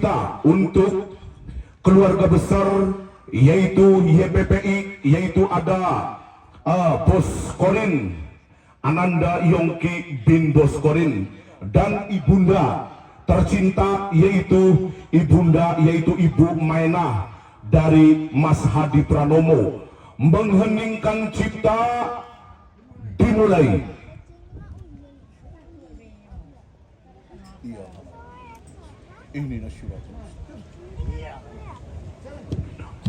cipta untuk keluarga besar yaitu YPPI, yaitu ada Bos Korin, Ananda Yongki bin Bos Korin, dan ibunda tercinta yaitu Ibu Maena dari Mas Hadi Pranomo. Mengheningkan cipta dimulai. Ini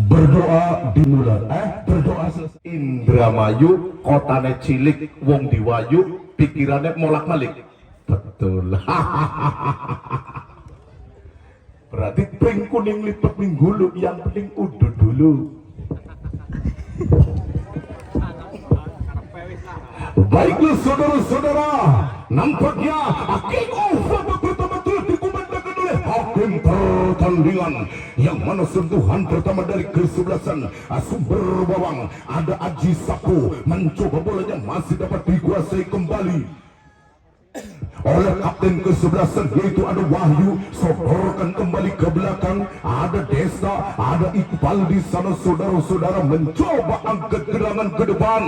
berdoa dimulai. Berdoa selesai. Indramayu, kotane cilik, wong diwayu, pikirannya molak malik. Betul. Berarti pring kuning lipat minggulu, yang penting udah dulu. Baiklah saudara-saudara, nampaknya kick off betul-betul dikumandangkan oleh hakim pertandingan, yang mana sentuhan pertama dari kesebelasan Sumber Bawang ada Aji Sapu, mencoba bolanya masih dapat dikuasai kembali oleh kapten kesebelasan yaitu ada Wahyu, sodorkan kembali ke belakang, ada Desta, ada Iqbal di sana. Saudara-saudara mencoba angkat gerangan ke depan,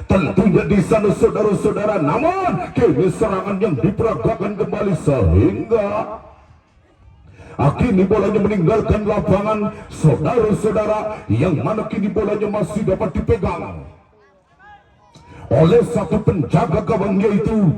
tentunya di sana saudara-saudara, namun kini serangan yang diperagakan kembali sehingga kini bolanya meninggalkan lapangan saudara-saudara, yang mana kini bolanya masih dapat dipegang oleh satu penjaga gawang, yaitu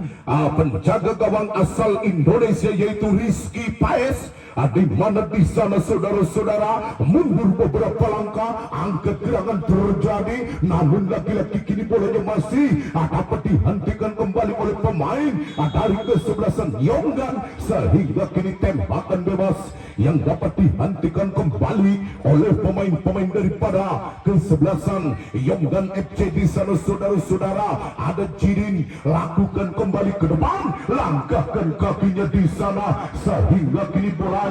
penjaga gawang asal Indonesia yaitu Rizky Paes. Di mana di sana saudara-saudara mundur beberapa langkah, angkat gerangan terjadi, namun lagi-lagi kini bolanya masih dapat dihentikan kembali oleh pemain dari kesebelasan Yonggan, sehingga kini tembakan bebas yang dapat dihentikan kembali oleh pemain-pemain daripada kesebelasan Yonggan FC. Di sana saudara-saudara ada Jirin, lakukan kembali ke depan, langkahkan kakinya di sana sehingga kini bola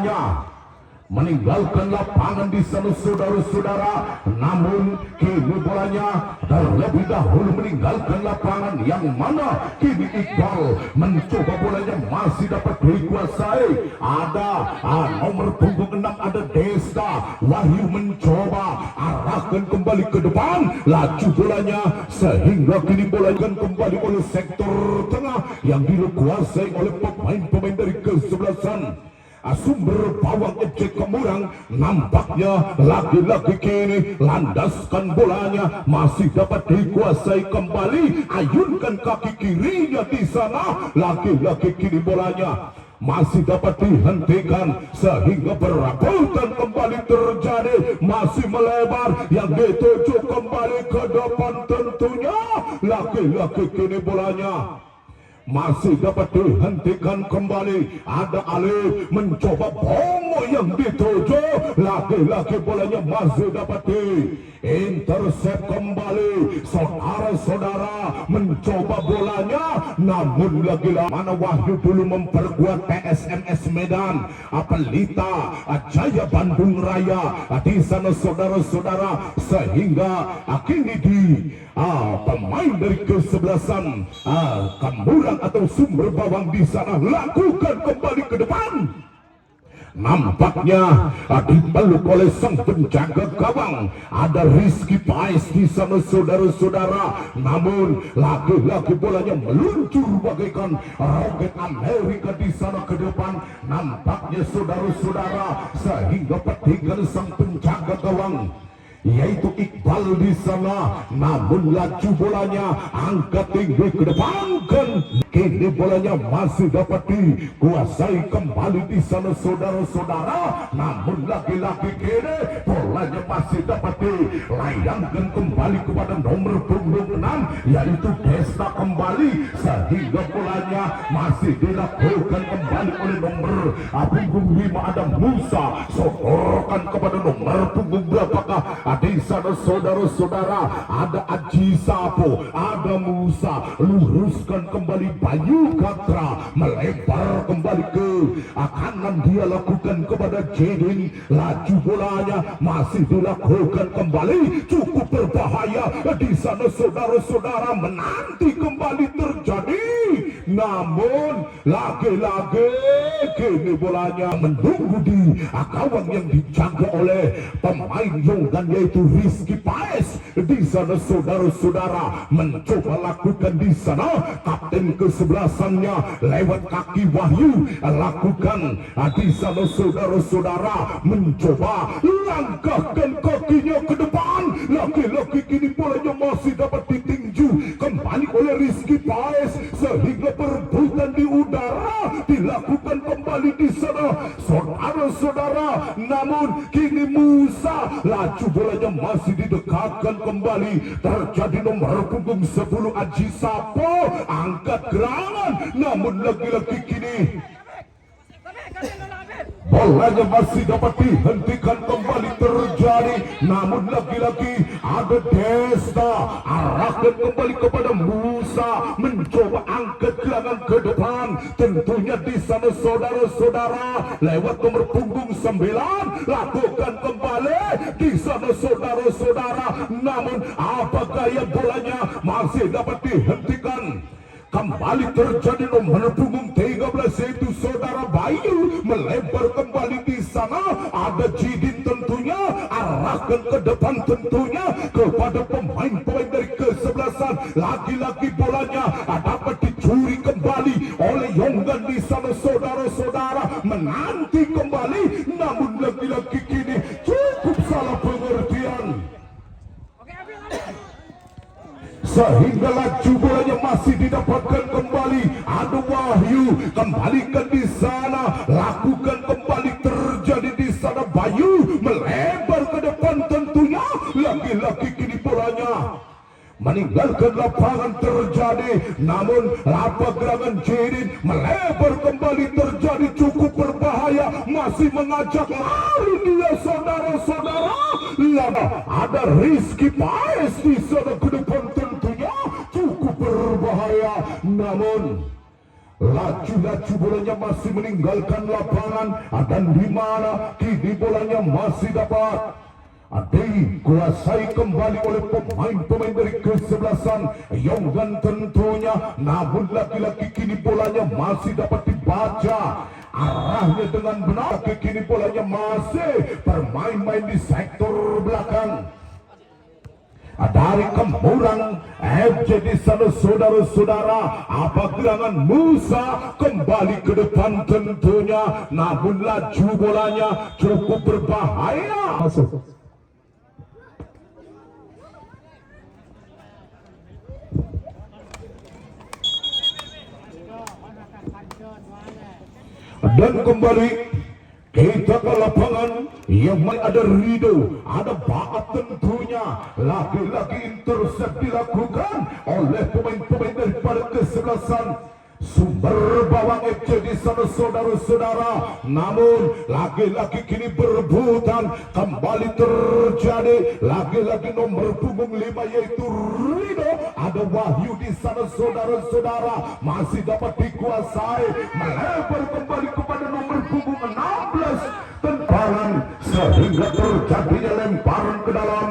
meninggalkan lapangan di sana saudara-saudara, namun kini bolanya terlebih dahulu meninggalkan lapangan, yang mana kini Iqbal mencoba bolanya masih dapat dikuasai. Ada nomor punggung 6 ada Desta, Wahyu mencoba arahkan kembali ke depan, laju bolanya sehingga kini bolanya kembali oleh sektor tengah yang dikuasai oleh pemain-pemain dari kesebelasan Sumber Bawang FC Kemurang. Nampaknya lagi-lagi kini landaskan bolanya masih dapat dikuasai kembali, ayunkan kaki kirinya di sana, lagi-lagi kini bolanya masih dapat dihentikan sehingga perabotan kembali terjadi, masih melebar yang dituju kembali ke depan, tentunya lagi-lagi kini bolanya masih dapat dihentikan kembali. Ada Alif mencoba Bomo yang dituju, lagi-lagi bolanya masih dapat diintersep kembali. Saudara-saudara mencoba bolanya, namun lagi-lagi mana Wahyu dulu memperkuat PSMS Medan, Pelita Jaya Bandung Raya di sana saudara-saudara, sehingga kini di pemain dari kesebelasan Kemurang atau Sumber Bawang di sana lakukan kembali ke depan. Nampaknya dipeluk oleh sang penjaga gawang ada Rizky Paes di sana saudara-saudara, namun lagi-lagi bolanya meluncur bagaikan roket Amerika di sana ke depan. Nampaknya saudara-saudara sehingga petikan sang penjaga gawang yaitu Iqbal di sana, namun laju bolanya angkat tinggi ke depan, kan kini bolanya masih dapat dikuasai kembali di sana saudara-saudara, namun lagi-lagi kini bolanya masih dapat dilayangkan kembali kepada nomor punggung 6 yaitu Desta kembali, sehingga bolanya masih dilakukan kembali oleh nomor punggung 5 ada Musa, sodorkan kepada nomor punggung berapakah di sana saudara-saudara ada Aji Sapo, ada Musa, luruskan kembali Bayu Katra, melebar kembali ke kanan, dia lakukan kepada Jedin, laju bolanya masih dilakukan kembali, cukup berbahaya di sana saudara-saudara, menanti kembali terjadi, namun lagi-lagi kini bolanya menunggu di gawang yang dijaga oleh pemain Yonggan yaitu Rizky Paes. Di sana saudara-saudara mencoba lakukan di sana kapten kesebelasannya lewat kaki Wahyu lakukan di sana saudara-saudara mencoba langkahkan kakinya ke depan. Laki-laki kini bolanya masih dapat ditinju kembali oleh Rizky Paes sehingga perebutan di udara dilakukan kembali di sana saudara-saudara. Namun kini Musa laju bolanya masih didekatkan kembali. Terjadi nomor punggung 10 Aji Sapo angkat gerangan, namun lagi-lagi kini bolanya masih dapat dihentikan kembali terjadi, namun lagi-lagi ada Desta arahkan kembali kepada Musa mencoba angkat gerangan ke depan. Tentunya di sana saudara-saudara lewat nomor punggung 9 lakukan kembali di sana saudara-saudara, namun apa gaya bolanya masih dapat dihentikan. Kembali terjadi nomor punggung 13 yaitu saudara Bayu melebar kembali di sana. Ada Jidin tentunya arahkan ke depan tentunya kepada pemain-pemain dari kesebelasan. Lagi-lagi bolanya dapat dicuri kembali oleh Yonggan di sana saudara-saudara menanti kembali, namun lagi-lagi kini cukup salah pengertian sehingga laju bolanya masih didapatkan kembali. Ada Wahyu kembalikan di sana, lakukan kembali terjadi di sana. Bayu melebar ke depan tentunya. Lagi-lagi kini bolanya meninggalkan lapangan terjadi, namun lapak gerangan Jidin melebar kembali terjadi cukup berbahaya, masih mengajak lari dia saudara-saudara. Lama ada Rizky Paes di sana ke depan tentunya cukup berbahaya, namun laju-laju bolanya masih meninggalkan lapangan. Dan di mana kini bolanya masih dapat dikuasai kembali oleh pemain-pemain dari kesebelasan Yonggan tentunya, namun lagi-lagi kini bolanya masih dapat dibaca arahnya dengan benar. Kini bolanya masih bermain-main di sektor belakang dari Kemurang FC di sana saudara-saudara. Apa gerangan Musa kembali ke depan tentunya, namun laju bolanya cukup berbahaya. Masuk. Dan kembali kita ke lapangan yang ada Rido, ada Baat tentunya. Lagi-lagi intercept dilakukan oleh pemain-pemain daripada kesebelasan Sumber Bawang FC di sana saudara-saudara. Namun lagi-lagi kini berebutan kembali terjadi. Lagi-lagi nomor punggung 5 yaitu Rido. Ada Wahyu di sana saudara-saudara, masih dapat dikuasai, melebar kembali kepada nomor punggung 16 Temparan sehingga terjadinya lemparan ke dalam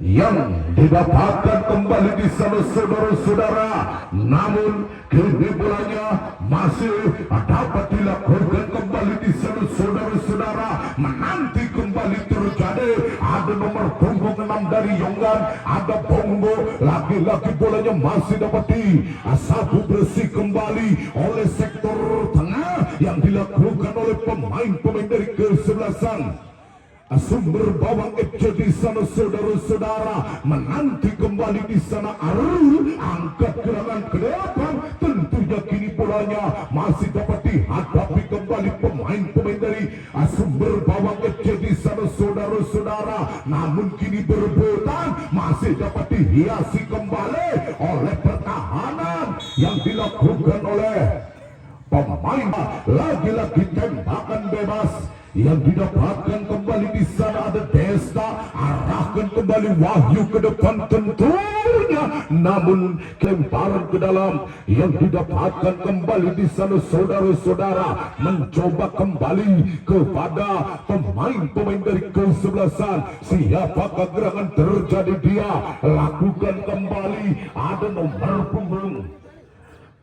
yang didapatkan kembali di sana saudara-saudara. Namun kini bolanya masih dapat dilakukan kembali di sana saudara-saudara, menanti kembali terjadi. Ada nomor punggung 6 dari Yonggan, ada Bongo. Lagi-lagi bolanya masih dapat disapu bersih kembali oleh sektor tengah yang dilakukan oleh pemain-pemain dari kesebelasan Sumber Bawang FC di sana saudara-saudara, menanti kembali di sana. Arul angkat gerangan ke depan, tentunya kini bolanya masih dapat dihadapi kembali pemain-pemain dari Sumber Bawang FC di sana saudara-saudara. Namun kini berebutan masih dapat dihiasi kembali oleh pertahanan yang dilakukan oleh pemain. Lagi-lagi tembakan bebas yang didapatkan kembali di sana. Ada Desta arahkan kembali Wahyu ke depan tentunya, namun lemparan ke dalam yang didapatkan kembali di sana saudara-saudara. Mencoba kembali kepada pemain-pemain dari kesebelasan. Siapakah gerangan terjadi, dia lakukan kembali. Ada nomor punggung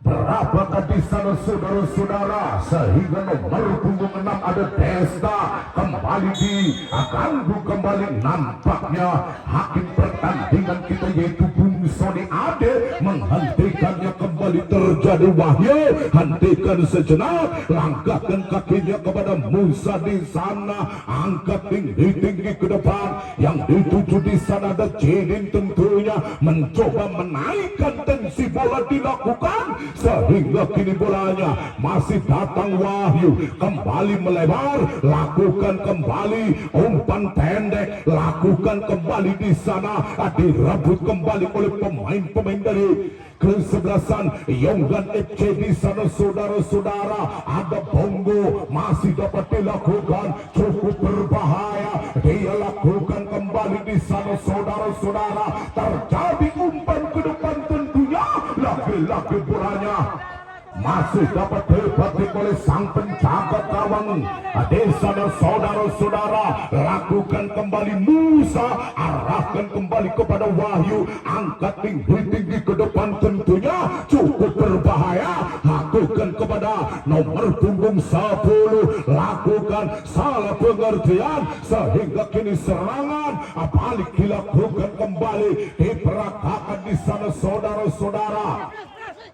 Berapakah di sana saudara-saudara, sehingga nomor punggung 6 ada Desta kembali diganggu kembali. Nampaknya hakim pertandingan kita yaitu Bung Sony Ade menghentikannya kembali. Terjadi Wahyu, hentikan sejenak, langkahkan kakinya kepada Musa di sana, angkat tinggi-tinggi ke depan. Yang dituju di sana ada Jinin, tentunya mencoba menaikkan tensi bola dilakukan, sehingga kini bolanya masih datang Wahyu, kembali melebar, lakukan kembali umpan pendek, lakukan kembali di sana, direbut kembali oleh pemain-pemain dari kesebelasan Yonggan FC di sana. Saudara-saudara, ada Bongo masih dapat dilakukan, cukup berbahaya, dia lakukan kembali di sana. Saudara-saudara, terjadi umpan ke depan, tentunya laki-laki bolanya masih dapat dipetik oleh sang penjaga gawang di sana. Saudara-saudara, lakukan kembali Musa, arahkan kembali kepada Wahyu, angkat tinggi-tinggi ke depan, tentunya cukup berbahaya, lakukan kepada nomor punggung 10, lakukan salah pengertian, sehingga kini serangan balik dilakukan kembali, diperagakan di sana. Saudara-saudara,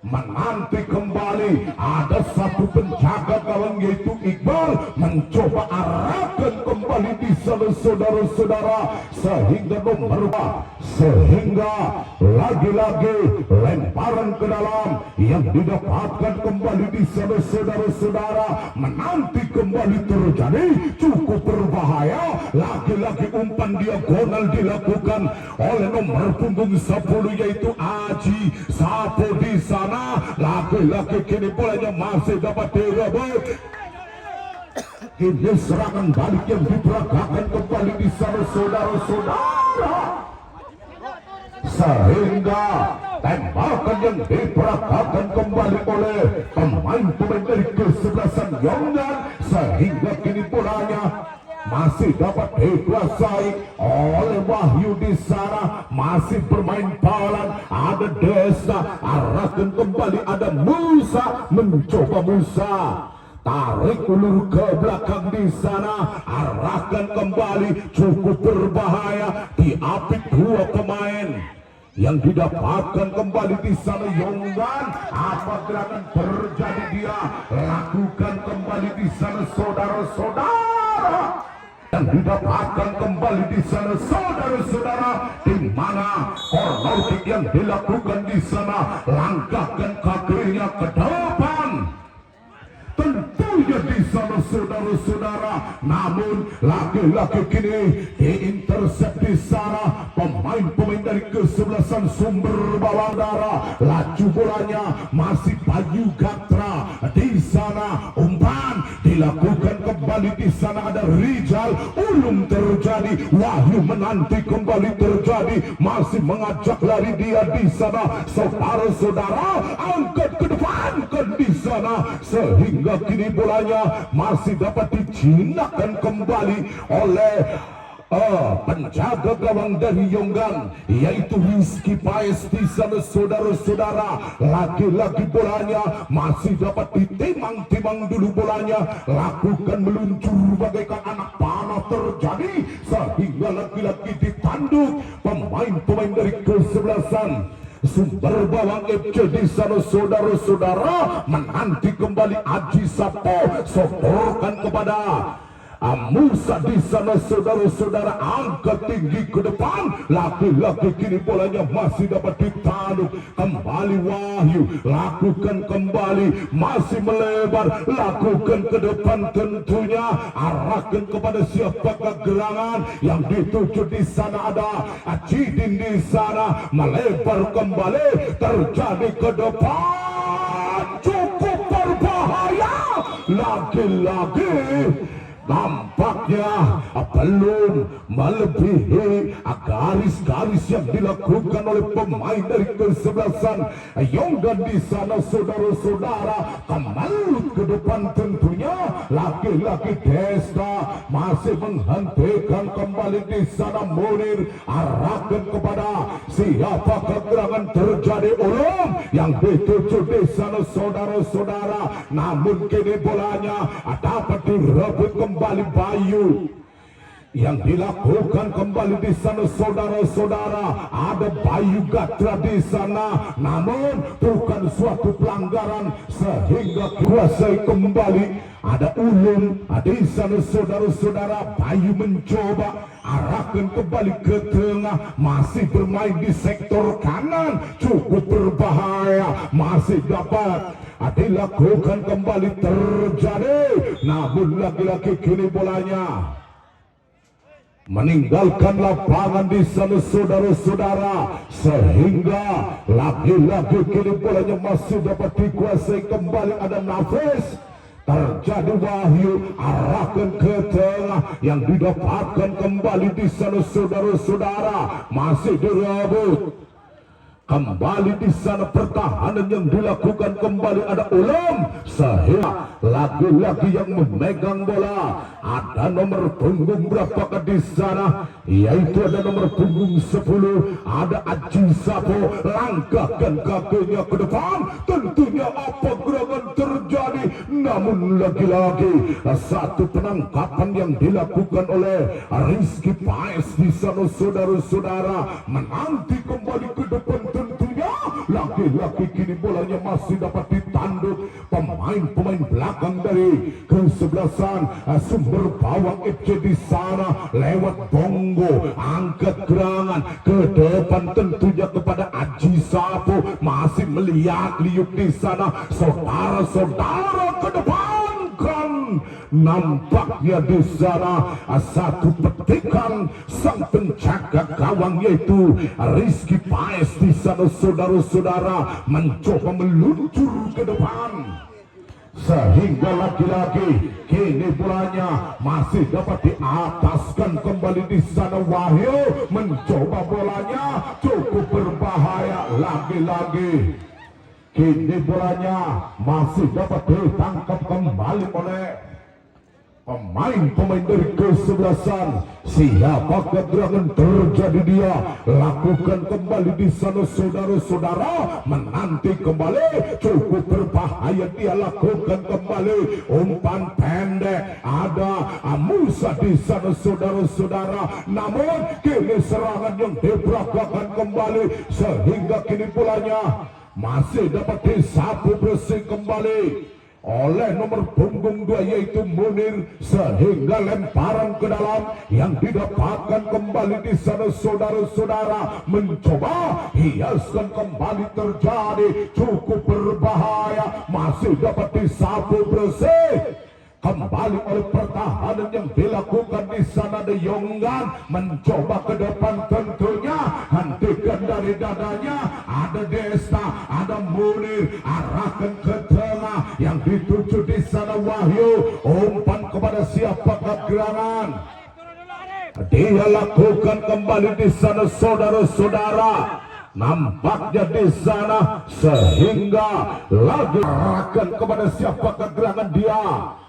menanti kembali ada satu penjaga gawang yaitu Iqbal, mencoba arahkan kembali di sana. Saudara-saudara, sehingga nomor 4, sehingga lagi-lagi lemparan ke dalam yang didapatkan kembali di sana. Saudara-saudara, menanti kembali terjadi, cukup berbahaya, lagi-lagi umpan diagonal dilakukan oleh nomor punggung 10 yaitu Aji Sapo di sana. Laki-laki kini bolanya masih dapat direbut. Kini serangan balik yang diperagakan kembali di sana. Saudara-saudara, sehingga tembakan yang diperagakan kembali oleh pemain-pemain dari kesebelasan Yonggan, sehingga kini bolanya masih dapat dikuasai oleh Wahyu di sana, masih bermain pelan, ada Desta, arahkan kembali, ada Musa, mencoba Musa, tarik ulur ke belakang di sana, arahkan kembali, cukup berbahaya, diapit dua pemain yang didapatkan kembali di sana. Yonggan, apa gerakan terjadi, dia lakukan kembali di sana. Saudara-saudara, yang didapatkan kembali di sana. Saudara-saudara, di mana corner kick yang dilakukan di sana, langkahkan kakinya ke depan, tentunya di sana. Saudara-saudara, namun laki-laki kini diintersep di sana pemain-pemain dari kesebelasan Sumber Bawang Darah. Laju bolanya masih Bayu Gatra di sana, umpan dilakukan kembali di sana, ada Rizal, ulung terjadi, Wahyu menanti kembali terjadi, masih mengajak lari dia di sana. Saudara-saudara, angkat ke depan di sana, sehingga kini bolanya masih dapat dijinakkan kembali oleh penjaga gawang dari Yonggan yaitu Rizky Paes di sana. Saudara-saudara, laki-laki bolanya masih dapat ditimang-timang dulu, bolanya lakukan meluncur bagaikan anak panah terjadi, sehingga laki-laki ditanduk pemain-pemain dari kesebelasan Sumber Bawang FC di sana. Saudara-saudara, menanti kembali Aji Sapo, soporkan kepada Musa di sana. Saudara-saudara, angkat tinggi ke depan, laki-laki kini bolanya masih dapat ditanduk kembali. Wahyu lakukan kembali, masih melebar, lakukan ke depan, tentunya arahkan kepada siapakah gerangan yang dituju di sana. Ada Cidin di sana, melebar kembali, terjadi ke depan, cukup berbahaya, lagi-lagi nampaknya belum melebihi garis-garis yang dilakukan oleh pemain dari kesebelasan Yonggan di sana. Saudara-saudara, kembali ke depan tentunya laki-laki Desta masih menghentikan kembali di sana. Munir arahkan kepada siapakah gerangan terjadi ulum yang dituju di sana saudara-saudara, namun kini bolanya dapat direbut kembali Bayu. Yang dilakukan kembali di sana saudara-saudara, ada Bayu Gatra di sana, namun bukan suatu pelanggaran sehingga kuasai kembali. Ada ulun di sana saudara-saudara. Bayu mencoba arahkan kembali ke tengah, masih bermain di sektor kanan, cukup berbahaya, masih dapat dilakukan kembali terjadi, namun lagi-lagi kini bolanya meninggalkan lapangan di sana saudara-saudara, sehingga lagi-lagi kini bolanya masih dapat dikuasai kembali. Ada Nafis, terjadi Wahyu arahkan ke tengah, yang didapatkan kembali di sana saudara-saudara, masih direbut kembali di sana. Pertahanan yang dilakukan kembali ada Ulum, sehingga lagi-lagi yang memegang bola ada nomor punggung berapakah di sana, yaitu ada nomor punggung 10, ada Aji Sapo. Langkahkan kakinya ke depan, tentunya apa gerangan terjadi, namun lagi-lagi satu penangkapan yang dilakukan oleh Rizky Paes di sana saudara-saudara, menanti kembali ke depan. Tentunya laki-laki kini bolanya masih dapat ditanduk pemain-pemain belakang dari kesebelasan Sumber Bawang FC di sana. Lewat Bongo, angkat gerangan ke depan tentunya kepada Aji Sapo, masih melihat liuk di sana. Saudara-saudara, ke depan kan nampaknya di sana satu petikan sang penjaga gawang yaitu Rizky Paes di sana saudara-saudara, mencoba meluncur ke depan, sehingga lagi-lagi kini bolanya masih dapat diataskan kembali di sana. Wahyu mencoba bolanya, cukup berbahaya. Lagi-lagi kini bolanya masih dapat ditangkap kembali oleh pemain-pemain dari kesebelasan. Siapakah gerangan terjadi, dia lakukan kembali di sana saudara-saudara, menanti kembali, cukup berbahaya dia lakukan kembali. Umpan pendek ada Musa di sana saudara-saudara, namun kini serangan yang diperagakan kembali, sehingga kini bolanya masih dapat disapu bersih kembali oleh nomor punggung 2 yaitu Munir, sehingga lemparan ke dalam yang didapatkan kembali di sana saudara-saudara, mencoba hiaskan kembali terjadi, cukup berbahaya, masih dapat disapu bersih kembali oleh pertahanan yang dilakukan di sana. De Yonggan mencoba ke depan, tentunya hentikan dari dadanya. Ada Desta, ada Munir, arahkan ke tengah, yang dituju di sana Wahyu. Umpan kepada siapakah gerangan, dia lakukan kembali di sana saudara-saudara. Nampaknya di sana, sehingga lagi arahkan kepada siapakah gerangan, dia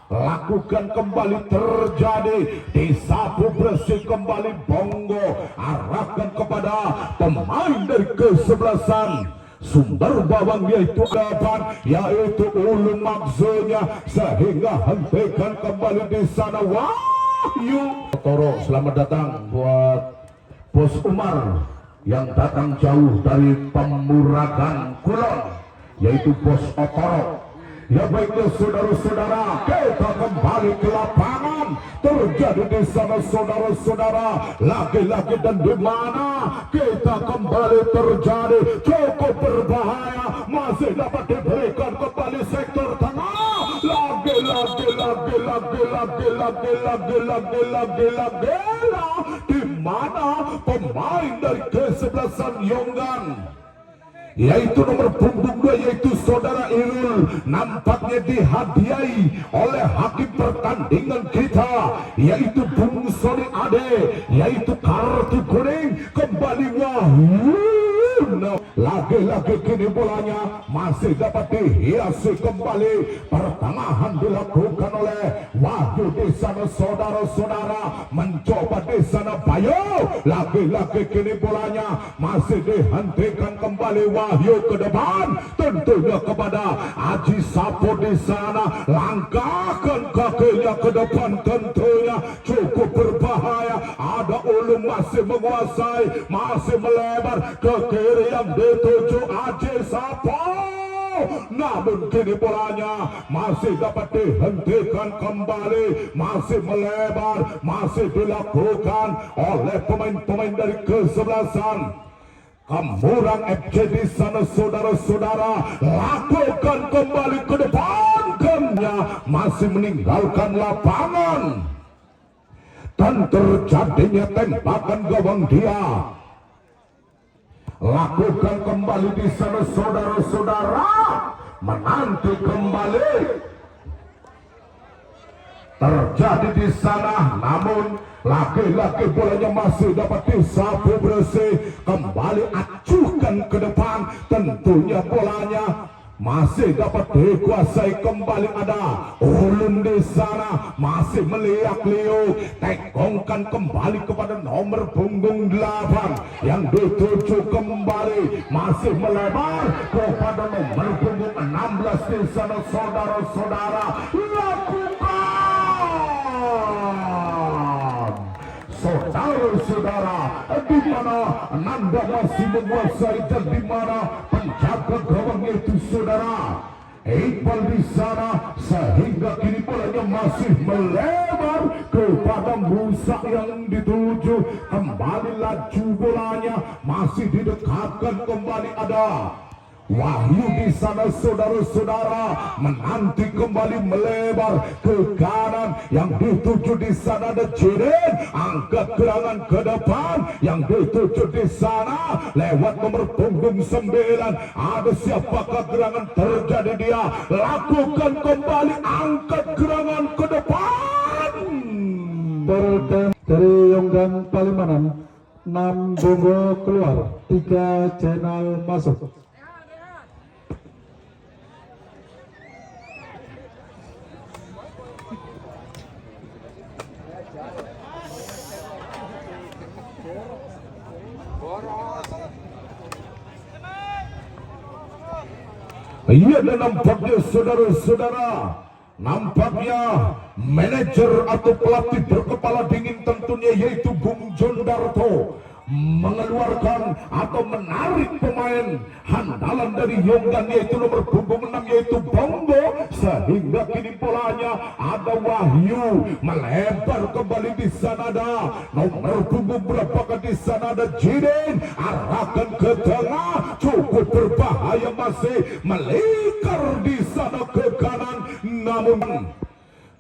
lakukan kembali terjadi, disapu bersih kembali Bongo, arahkan kepada pemain dari kesebelasan Sumber Bawang yaitu depan, yaitu Ulum maksudnya, sehingga hentikan kembali di sana Wahyu. Toro, selamat datang buat Bos Umar yang datang jauh dari Pemuragan Kulon, yaitu Bos Otoro. Ya baiklah saudara-saudara, kita kembali ke lapangan. Terjadi di sana saudara-saudara, lagi-lagi dan di mana kita kembali terjadi, cukup berbahaya, masih dapat diberikan kembali sektor tengah. Lagi di mana pemain dari kesebelasan Yonggan yaitu nomor punggung 2 yaitu saudara Irul, nampaknya dihadiahi oleh hakim pertandingan kita yaitu Bung Sony Ade, yaitu kartu kuning. Kembali Wahyu, lagi-lagi kini bolanya masih dapat dihiasi kembali. Pertengahan dilakukan oleh Wahyu di sana, saudara-saudara mencoba di sana Bayu, lagi-lagi kini bolanya masih dihentikan kembali. Wahyu ke depan, tentunya kepada Haji Sapo di sana, langkahkan kakinya ke depan, tentunya cukup berbahaya. Ada Ulum masih menguasai, masih melebar ke kiri yang dituju Haji Sapo, namun kini bolanya masih dapat dihentikan kembali, masih melebar, masih dilakukan oleh pemain-pemain dari kesebelasan Kemurang FC di sana, saudara-saudara. Lakukan kembali ke depan, gamnya masih meninggalkan lapangan dan terjadinya tembakan gawang dia. Lakukan kembali di sana, saudara-saudara, menanti kembali terjadi di sana, namun laki-laki bolanya masih dapat disapu bersih. Kembali acuhkan ke depan, tentunya bolanya masih dapat dikuasai kembali. Ada Ulum di sana masih meliak-liuk, tekongkan kembali kepada nomor punggung 8 yang dituju kembali, masih melebar kepada nomor punggung 16 di sana, saudara-saudara. Saudara-saudara, di mana Nanda masih menguasai dan di mana penjaga gawang itu saudara Iqbal di sana, sehingga kini bolanya masih melebar kepada Musa yang dituju. Kembali laju bolanya masih didekatkan kembali. Ada Wahyu di sana, saudara-saudara, menanti kembali melebar ke kanan yang dituju di sana. Ada Jiren, angkat gerangan ke depan yang dituju di sana lewat nomor punggung 9. Ada siapakah gerangan terjadi dia? Lakukan kembali, angkat gerangan ke depan. Dari Yonggang Palimanan, 6 Bongo keluar, 3 channel masuk. Iya, dan nampaknya saudara-saudara, nampaknya manajer atau pelatih berkepala dingin tentunya yaitu Bung Jondarto mengeluarkan atau menarik pemain handalan dari Yonggan yaitu nomor punggung 6 yaitu Bombo, sehingga kini bolanya ada Wahyu melebar kembali. Di sana ada nomor punggung berapakah? Di sana ada Jiden, arahkan ke tengah, cukup berbahaya, masih melingkar di sana ke kanan, namun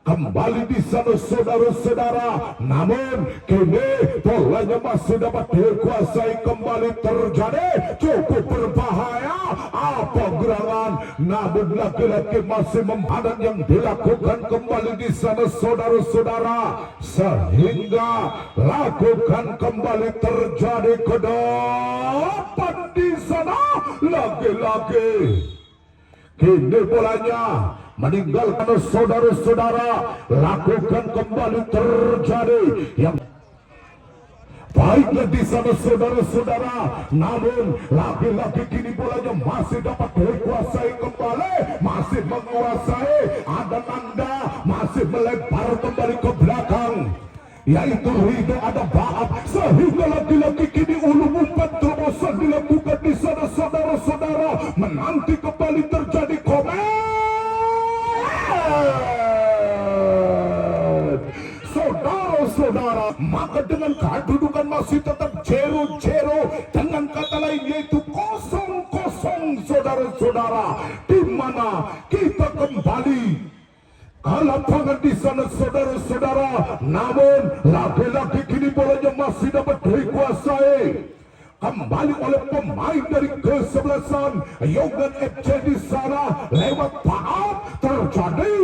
kembali di sana saudara-saudara, namun kini bolanya masih dapat dikuasai kembali. Terjadi cukup berbahaya, apa gerangan, namun laki-laki masih memandang yang dilakukan kembali di sana saudara-saudara, sehingga lakukan kembali terjadi ke depan di sana. Lagi-lagi kini bolanya meninggalkan saudara-saudara, lakukan kembali terjadi yang baiklah di sana saudara-saudara, namun lagi-lagi kini bolanya masih dapat dikuasai kembali, masih menguasai. Ada Nanda masih melebar kembali ke belakang yaitu Rido, ada Baap, sehingga lagi-lagi kini Ulum umpan terobosan dilakukan di sana saudara-saudara, menanti kembali terjadi komen. Saudara-saudara, maka dengan kedudukan masih tetap 0-0, dengan kata lain yaitu 0-0 saudara-saudara, di mana kita kembali ke lapangan di sana saudara-saudara, namun lagi-lagi kini bolanya masih dapat dikuasai. kembali oleh pemain dari kesebelasan Yogan FC di sana lewat Paat terjadi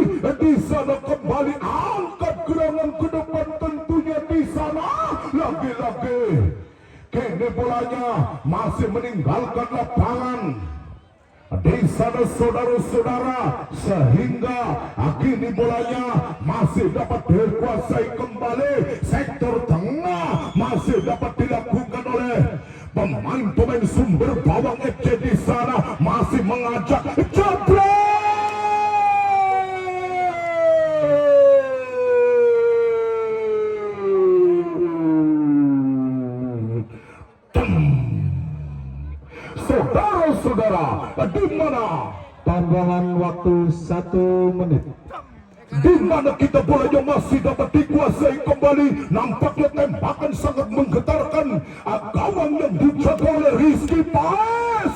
di sana kembali angkat gerangan ke depan tentunya di sana lagi-lagi kini bolanya masih meninggalkan lapangan di sana saudara-saudara sehingga kini bolanya masih dapat dikuasai kembali sektor tengah masih dapat dilakukan oleh pemain-pemain Sumber Bawang FC di sana masih mengajak jeblok. Saudara-saudara, di mana Tambahan waktu 1 menit. di mana kita bolanya masih dapat dikuasai kembali. Nampaknya tembakan sangat menggetarkan gawang yang dijaga oleh Rizky Paes.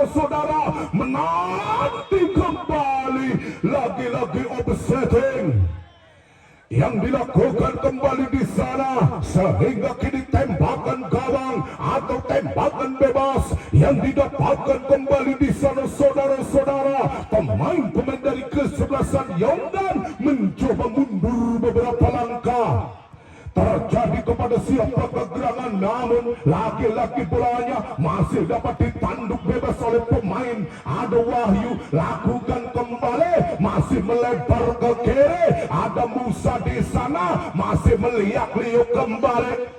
Saudara menanti kembali lagi-lagi offsetting yang dilakukan kembali di sana sehingga kini tembakan gawang atau tembakan bebas yang didapatkan kembali di sana saudara-saudara. Pemain-pemain dari kesebelasan Yongdan mencoba mundur beberapa langkah. Terjadi kepada siapa kegerangan, namun laki-laki bolanya masih dapat ditanduk bebas oleh pemain. Ada Wahyu, lakukan kembali, masih melebar ke kiri. Ada Musa di sana, masih meliak-liuk kembali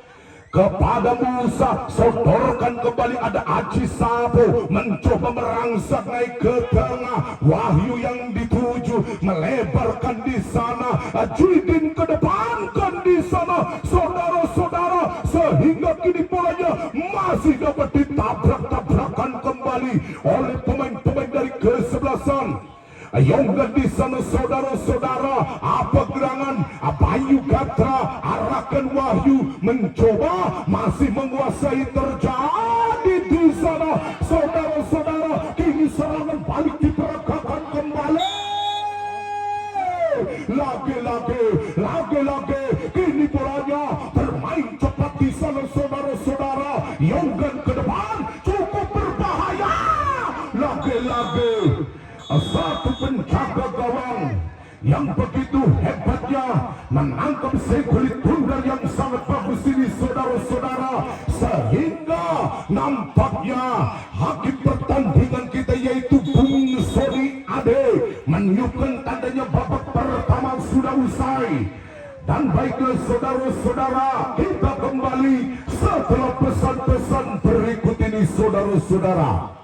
kepada Musa, sodorkan kembali. Ada Aji Sabu mencoba merangsek naik ke tengah. Wahyu yang dituju melebarkan di sana. Juidin kedepankan di sana saudara-saudara sehingga kini bolanya masih dapat ditabrak-tabrakan kembali oleh pemain-pemain dari kesebelasan Yonggan di sana saudara-saudara. Apa gerangan Bayu Gatra arahkan Wahyu mencoba masih menguasai, terjadi di sana saudara-saudara. Kini serangan balik diperagakan kembali. Lagi-lagi kini bolanya bermain cepat di sana saudara-saudara. Yonggan ke depan cukup berbahaya. Lagi-lagi satu penjaga gawang yang begitu hebatnya menangkap sekulit tunggal yang sangat bagus ini saudara-saudara, sehingga nampaknya hakim pertandingan kita yaitu Bung Sony Ade meniupkan tandanya babak pertama sudah usai. Dan baiklah saudara-saudara, kita kembali setelah pesan-pesan berikut ini saudara-saudara.